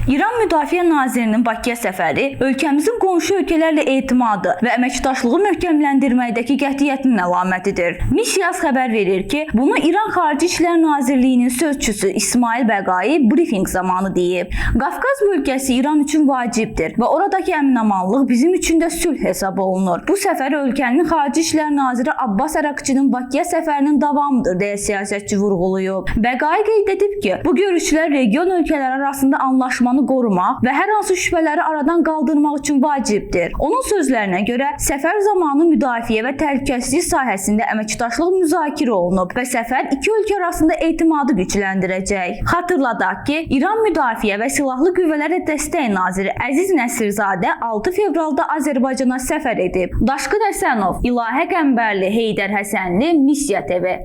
İran Müdafiə Nazirinin Bakıya səfəri ölkəmizin qonşu ölkələrlə etimadı və əməkdaşlığı möhkəmləndirməkdəki qətiyyətinin əlamətidir. Misyas xəbər verir ki, bunu İran Xarici İşlər Nazirliyinin sözçüsü İsmail Bəqai brifinq zamanı deyib. Qafqaz bölgəsi İran üçün vacibdir və oradakı əmin-amanlıq bizim üçün də sülh hesab olunur. Bu səfər ölkənin Xarici İşlər Naziri Abbas Əraqçının Bakıya səfərinin davamıdır, deyə siyasətçi vurğulayıb. Bəqai qeyd edib ki, bu görüşlər region ölkələri arasında anlaşmanı qorumaq və hər hansı şübhələri aradan qaldırmaq üçün vacibdir. Onun sözlərinə görə səfər zamanı müdafiə və təhlükəsizlik sahəsində əməkdaşlıq müzakirə olunub və səfər iki ölkə arasında etimadı gücləndirəcək. Xatırladaq ki, İran Müdafiə və Silahlı Qüvvələrə Dəstək Naziri Əziz Nəsirzadə 6 fevralda Azərbaycana səfər edib. Daşqın Həsənov, İlahə Qəmbərli, Heydər Həsənli, Missiya TV.